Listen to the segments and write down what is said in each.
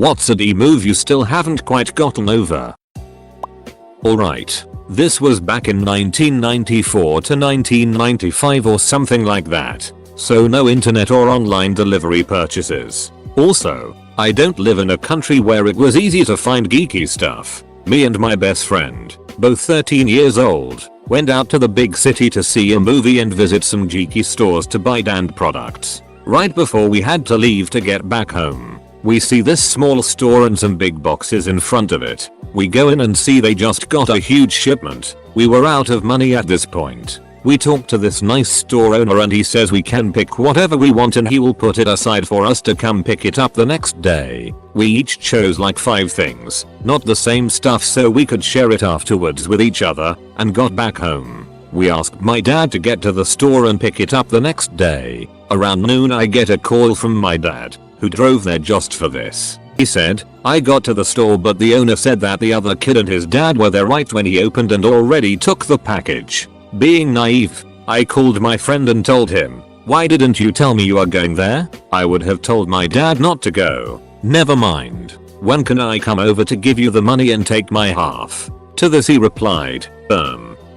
What's a D move you still haven't quite gotten over? Alright. This was back in 1994 to 1995 or something like that. So no internet or online delivery purchases. Also, I don't live in a country where it was easy to find geeky stuff. Me and my best friend, both 13 years old, went out to the big city to see a movie and visit some geeky stores to buy band products. Right before we had to leave to get back home, we see this small store and some big boxes in front of it. We go in and see they just got a huge shipment. We were out of money at this point. We talk to this nice store owner and he says we can pick whatever we want and he will put it aside for us to come pick it up the next day. We each chose like 5 things, not the same stuff, so we could share it afterwards with each other, and got back home. We asked my dad to get to the store and pick it up the next day. Around noon I get a call from my dad, who drove there just for this. He said, I got to the store but the owner said that the other kid and his dad were there right when he opened and already took the package. Being naive, I called my friend and told him, why didn't you tell me you are going there? I would have told my dad not to go. Never mind. When can I come over to give you the money and take my half? To this he replied,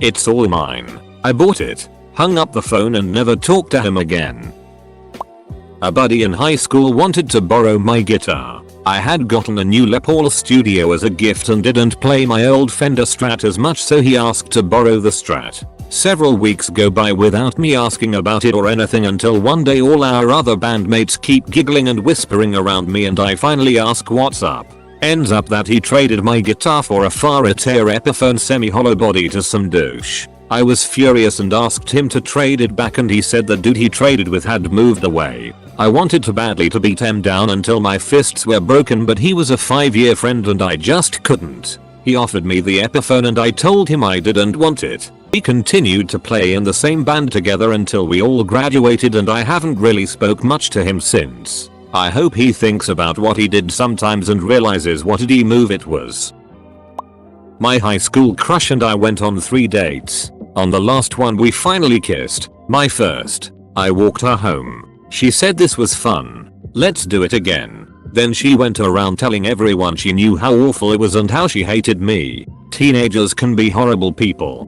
it's all mine. I bought it, hung up the phone and never talked to him again. A buddy in high school wanted to borrow my guitar. I had gotten a new Les Paul Studio as a gift and didn't play my old Fender Strat as much, so he asked to borrow the Strat. Several weeks go by without me asking about it or anything until one day all our other bandmates keep giggling and whispering around me and I finally ask what's up. Ends up that he traded my guitar for a Farateer Epiphone semi-hollow body to some douche. I was furious and asked him to trade it back and he said the dude he traded with had moved away. I wanted to badly to beat him down until my fists were broken, but he was a 5-year friend and I just couldn't. He offered me the Epiphone and I told him I didn't want it. We continued to play in the same band together until we all graduated and I haven't really spoke much to him since. I hope he thinks about what he did sometimes and realizes what a D move it was. My high school crush and I went on 3 dates. On the last one we finally kissed, my first. I walked her home. She said this was fun. Let's do it again. Then she went around telling everyone she knew how awful it was and how she hated me. Teenagers can be horrible people.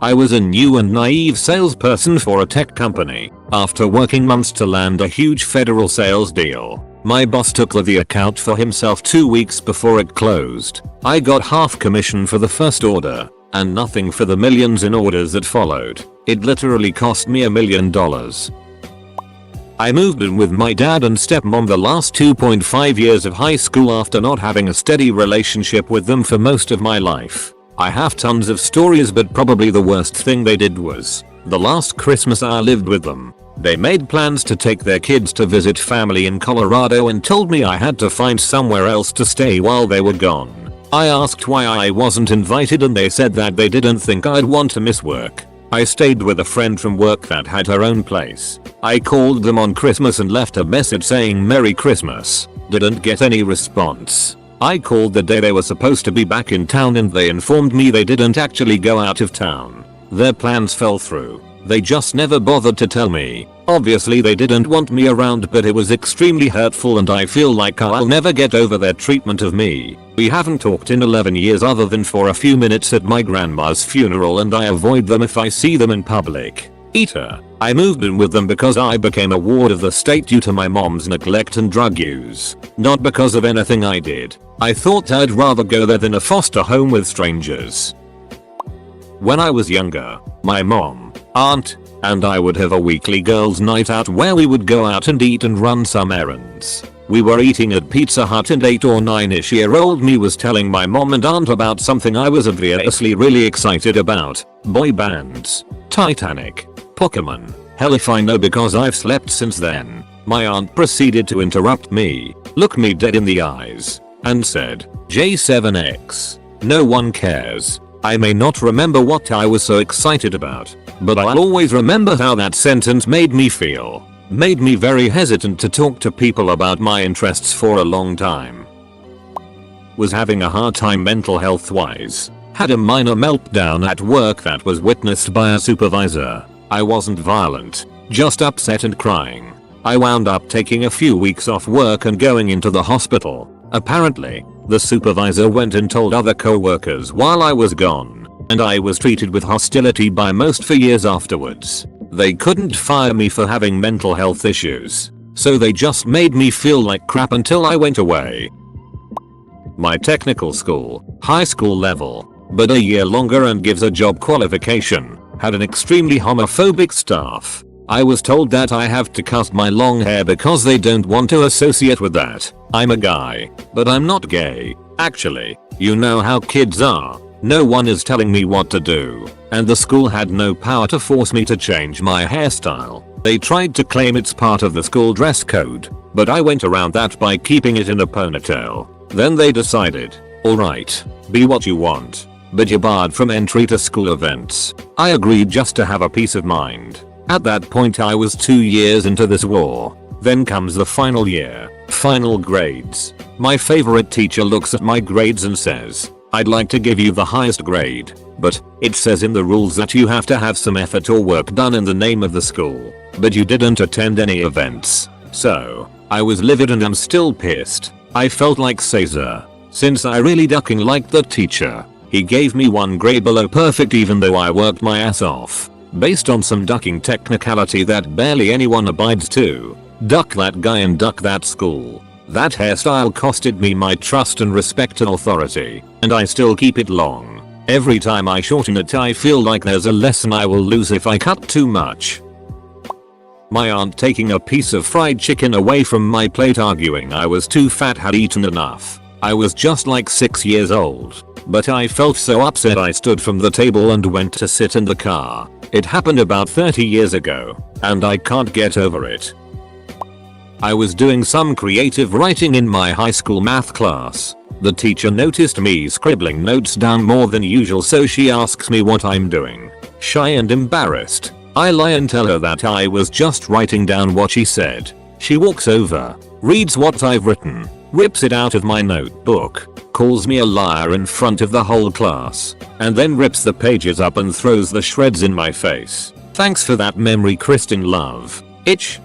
I was a new and naive salesperson for a tech company. After working months to land a huge federal sales deal, my boss took the account for himself 2 weeks before it closed. I got half commission for the first order, and nothing for the millions in orders that followed. It literally cost me $1 million. I moved in with my dad and stepmom the last 2.5 years of high school after not having a steady relationship with them for most of my life. I have tons of stories, but probably the worst thing they did was, the last Christmas I lived with them, they made plans to take their kids to visit family in Colorado and told me I had to find somewhere else to stay while they were gone. I asked why I wasn't invited and they said that they didn't think I'd want to miss work. I stayed with a friend from work that had her own place. I called them on Christmas and left a message saying Merry Christmas. Didn't get any response. I called the day they were supposed to be back in town and they informed me they didn't actually go out of town. Their plans fell through. They just never bothered to tell me. Obviously they didn't want me around, but it was extremely hurtful and I feel like I'll never get over their treatment of me. We haven't talked in 11 years other than for a few minutes at my grandma's funeral, and I avoid them if I see them in public. Eater. I moved in with them because I became a ward of the state due to my mom's neglect and drug use. Not because of anything I did. I thought I'd rather go there than a foster home with strangers. When I was younger, my mom, aunt, and I would have a weekly girls' night out where we would go out and eat and run some errands. We were eating at Pizza Hut and 8 or 9-ish-year-old me was telling my mom and aunt about something I was obviously really excited about. Boy bands. Titanic. Pokemon. Hell if I know because I've slept since then. My aunt proceeded to interrupt me, look me dead in the eyes, and said, J7X. No one cares. I may not remember what I was so excited about, but I'll always remember how that sentence made me feel. Made me very hesitant to talk to people about my interests for a long time. Was having a hard time mental health wise. Had a minor meltdown at work that was witnessed by a supervisor. I wasn't violent, just upset and crying. I wound up taking a few weeks off work and going into the hospital. Apparently, the supervisor went and told other co-workers while I was gone, and I was treated with hostility by most for years afterwards. They couldn't fire me for having mental health issues, so they just made me feel like crap until I went away. My technical school, high school level, but a year longer and gives a job qualification, had an extremely homophobic staff. I was told that I have to cut my long hair because they don't want to associate with that. I'm a guy, but I'm not gay. Actually, you know how kids are. No one is telling me what to do, and the school had no power to force me to change my hairstyle. They tried to claim it's part of the school dress code, but I went around that by keeping it in a ponytail. Then they decided, alright, be what you want, but you're barred from entry to school events. I agreed just to have a peace of mind. At that point I was 2 years into this war. Then comes the final year, final grades. My favorite teacher looks at my grades and says, I'd like to give you the highest grade, but it says in the rules that you have to have some effort or work done in the name of the school, but you didn't attend any events. So, I was livid and I'm still pissed. I felt like Caesar, since I really ducking liked the teacher. He gave me 1 grade below perfect even though I worked my ass off, based on some ducking technicality that barely anyone abides to. Duck that guy and duck that school. That hairstyle costed me my trust and respect and authority, and I still keep it long. Every time I shorten it I feel like there's a lesson I will lose if I cut too much. My aunt taking a piece of fried chicken away from my plate arguing I was too fat, had eaten enough. I was just like 6 years old, but I felt so upset I stood from the table and went to sit in the car. It happened about 30 years ago, and I can't get over it. I was doing some creative writing in my high school math class. The teacher noticed me scribbling notes down more than usual, so she asks me what I'm doing. Shy and embarrassed, I lie and tell her that I was just writing down what she said. She walks over, reads what I've written, rips it out of my notebook, calls me a liar in front of the whole class, and then rips the pages up and throws the shreds in my face. Thanks for that memory, Kristen Love. Itch.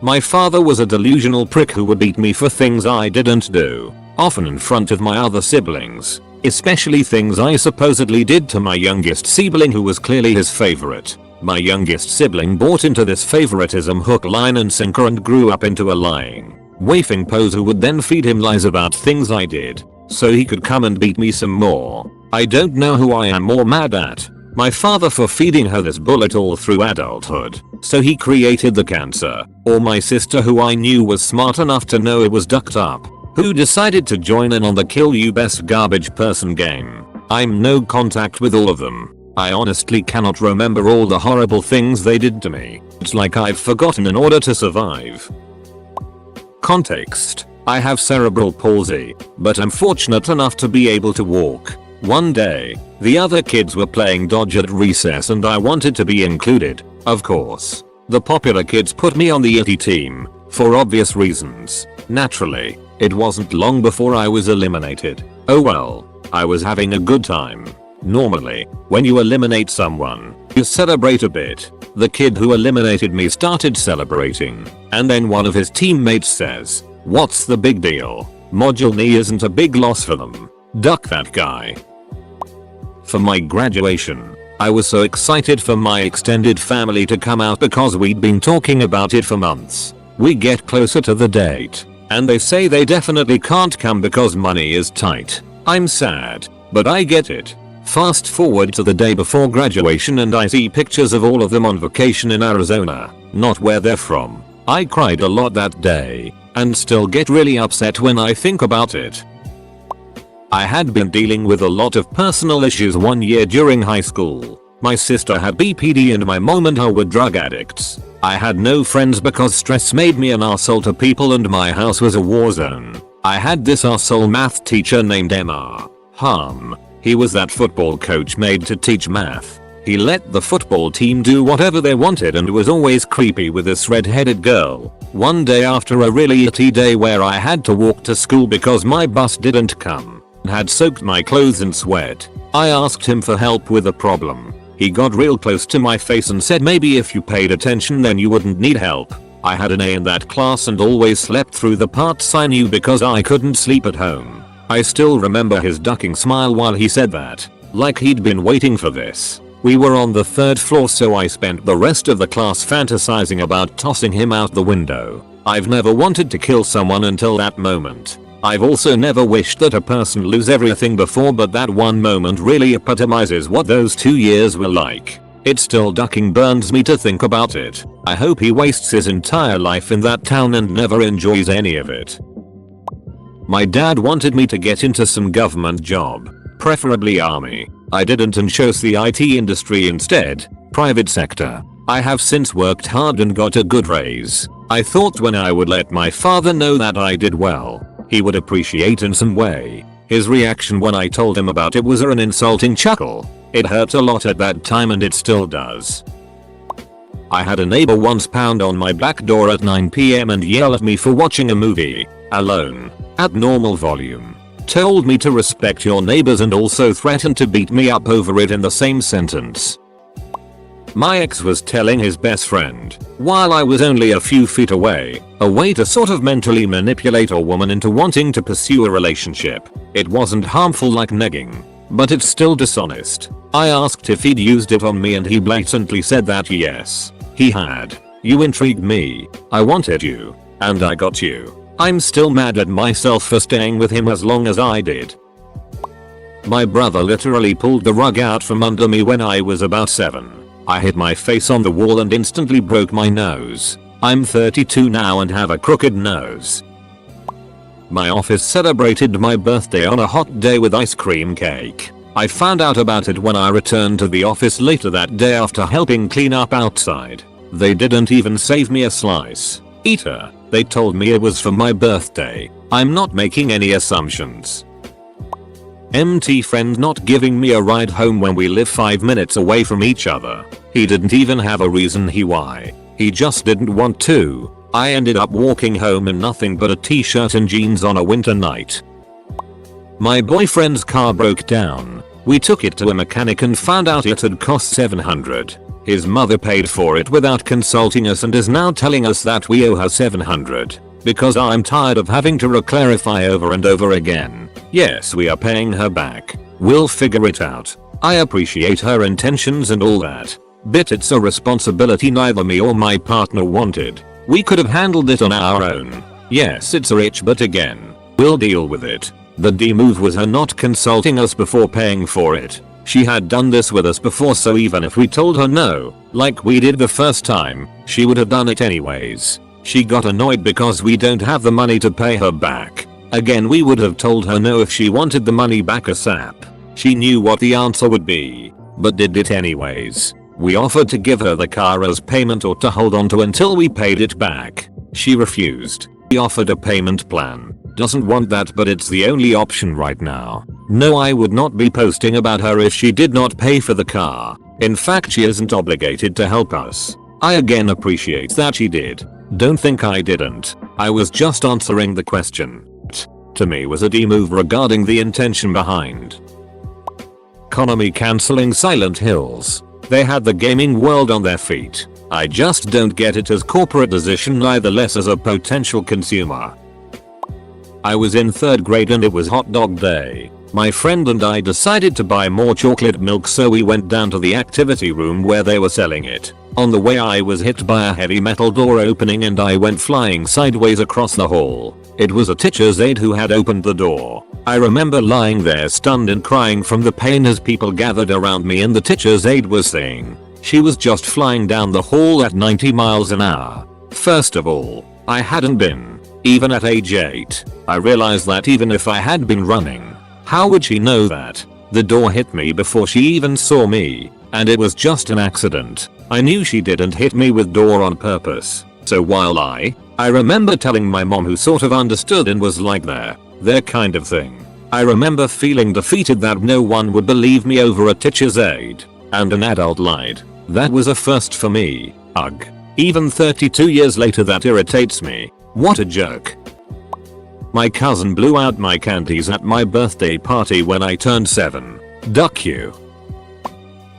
My father was a delusional prick who would beat me for things I didn't do, often in front of my other siblings, especially things I supposedly did to my youngest sibling who was clearly his favorite. My youngest sibling bought into this favoritism hook, line and sinker and grew up into a lying, wafting pose who would then feed him lies about things I did, so he could come and beat me some more. I don't know who I am more mad at. My father for feeding her this bullet all through adulthood, so he created the cancer, or my sister who I knew was smart enough to know it was ducked up, who decided to join in on the kill you best garbage person game. I'm no contact with all of them. I honestly cannot remember all the horrible things they did to me. It's like I've forgotten in order to survive. Context: I have cerebral palsy, but I'm fortunate enough to be able to walk. One day, the other kids were playing dodge at recess and I wanted to be included, of course. The popular kids put me on the itty team, for obvious reasons. Naturally, it wasn't long before I was eliminated. Oh well, I was having a good time. Normally, when you eliminate someone, you celebrate a bit. The kid who eliminated me started celebrating, and then one of his teammates says, "What's the big deal? Module knee isn't a big loss for them. Duck that guy." For my graduation, I was so excited for my extended family to come out because we'd been talking about it for months. We get closer to the date, and they say they definitely can't come because money is tight. I'm sad, but I get it. Fast forward to the day before graduation and I see pictures of all of them on vacation in Arizona, not where they're from. I cried a lot that day, and still get really upset when I think about it. I had been dealing with a lot of personal issues one year during high school. My sister had BPD and my mom and her were drug addicts. I had no friends because stress made me an arsehole to people and my house was a war zone. I had this arsehole math teacher named Mr. Harm. He was that football coach made to teach math. He let the football team do whatever they wanted and was always creepy with this red-headed girl. One day after a really itty day where I had to walk to school because my bus didn't come, and had soaked my clothes in sweat, I asked him for help with a problem. He got real close to my face and said maybe if you paid attention then you wouldn't need help. I had an A in that class and always slept through the parts I knew because I couldn't sleep at home. I still remember his ducking smile while he said that, like he'd been waiting for this. We were on the 3rd floor, so I spent the rest of the class fantasizing about tossing him out the window. I've never wanted to kill someone until that moment. I've also never wished that a person lose everything before, but that one moment really epitomizes what those 2 years were like. It still ducking burns me to think about it. I hope he wastes his entire life in that town and never enjoys any of it. My dad wanted me to get into some government job, preferably army. I didn't and chose the IT industry instead, private sector. I have since worked hard and got a good raise. I thought when I would let my father know that I did well, he would appreciate in some way. His reaction when I told him about it was an insulting chuckle. It hurt a lot at that time and it still does. I had a neighbor once pound on my back door at 9 PM and yell at me for watching a movie, alone, at normal volume. Told me to respect your neighbors and also threatened to beat me up over it in the same sentence. My ex was telling his best friend, while I was only a few feet away, a way to sort of mentally manipulate a woman into wanting to pursue a relationship. It wasn't harmful like negging, but it's still dishonest. I asked if he'd used it on me and he blatantly said that yes, he had. You intrigued me, I wanted you, and I got you. I'm still mad at myself for staying with him as long as I did. My brother literally pulled the rug out from under me when I was about 7. I hit my face on the wall and instantly broke my nose. I'm 32 now and have a crooked nose. My office celebrated my birthday on a hot day with ice cream cake. I found out about it when I returned to the office later that day after helping clean up outside. They didn't even save me a slice. Eater. They told me it was for my birthday. I'm not making any assumptions. MT friend not giving me a ride home when we live 5 minutes away from each other. He didn't even have a reason why. He just didn't want to. I ended up walking home in nothing but a t-shirt and jeans on a winter night. My boyfriend's car broke down. We took it to a mechanic and found out it had cost $700. His mother paid for it without consulting us and is now telling us that we owe her $700. Because I'm tired of having to re-clarify over and over again. Yes, we are paying her back. We'll figure it out. I appreciate her intentions and all that. But it's a responsibility neither me or my partner wanted. We could have handled it on our own. Yes, it's rich, but again, we'll deal with it. The D move was her not consulting us before paying for it. She had done this with us before, so even if we told her no, like we did the first time, she would have done it anyways. She got annoyed because we don't have the money to pay her back. Again, we would have told her no if she wanted the money back ASAP. She knew what the answer would be, but did it anyways. We offered to give her the car as payment or to hold on to until we paid it back. She refused. We offered a payment plan. Doesn't want that, but it's the only option right now. No, I would not be posting about her if she did not pay for the car. In fact, she isn't obligated to help us. I again appreciate that she did. Don't think I didn't. I was just answering the question. To me was a D move regarding the intention behind. Konami cancelling Silent Hills. They had the gaming world on their feet. I just don't get it as corporate decision, neither less as a potential consumer. I was in 3rd grade and it was hot dog day. My friend and I decided to buy more chocolate milk, so we went down to the activity room where they were selling it. On the way I was hit by a heavy metal door opening and I went flying sideways across the hall. It was a teacher's aide who had opened the door. I remember lying there stunned and crying from the pain as people gathered around me and the teacher's aide was saying she was just flying down the hall at 90 miles an hour. First of all, I hadn't been. Even at age 8, I realized that even if I had been running, how would she know that? The door hit me before she even saw me, and it was just an accident. I knew she didn't hit me with door on purpose. So while I remember telling my mom, who sort of understood and was like there kind of thing. I remember feeling defeated that no one would believe me over a teacher's aide, and an adult lied. That was a first for me. Ugh. Even 32 years later that irritates me. What a joke. My cousin blew out my candies at my birthday party when I turned 7. Duck you.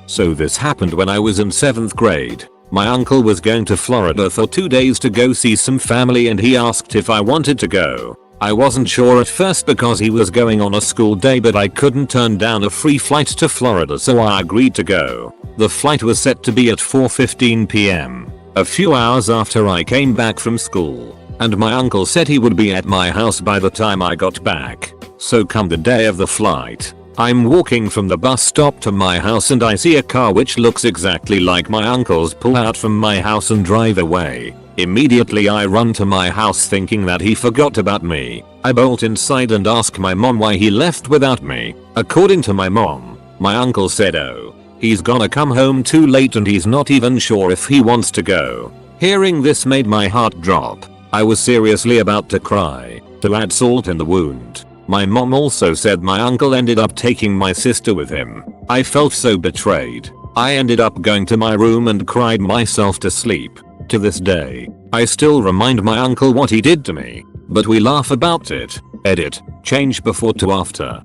So this happened when I was in 7th grade. My uncle was going to Florida for 2 days to go see some family and he asked if I wanted to go. I wasn't sure at first because he was going on a school day, but I couldn't turn down a free flight to Florida, so I agreed to go. The flight was set to be at 4:15 p.m. a few hours after I came back from school, and my uncle said he would be at my house by the time I got back. So come the day of the flight, I'm walking from the bus stop to my house and I see a car which looks exactly like my uncle's pull out from my house and drive away. Immediately I run to my house thinking that he forgot about me. I bolt inside and ask my mom why he left without me. According to my mom, my uncle said, "Oh, he's gonna come home too late and he's not even sure if he wants to go." Hearing this made my heart drop. I was seriously about to cry. To add salt in the wound, my mom also said my uncle ended up taking my sister with him. I felt so betrayed. I ended up going to my room and cried myself to sleep. To this day, I still remind my uncle what he did to me, but we laugh about it. Edit. Change before to after.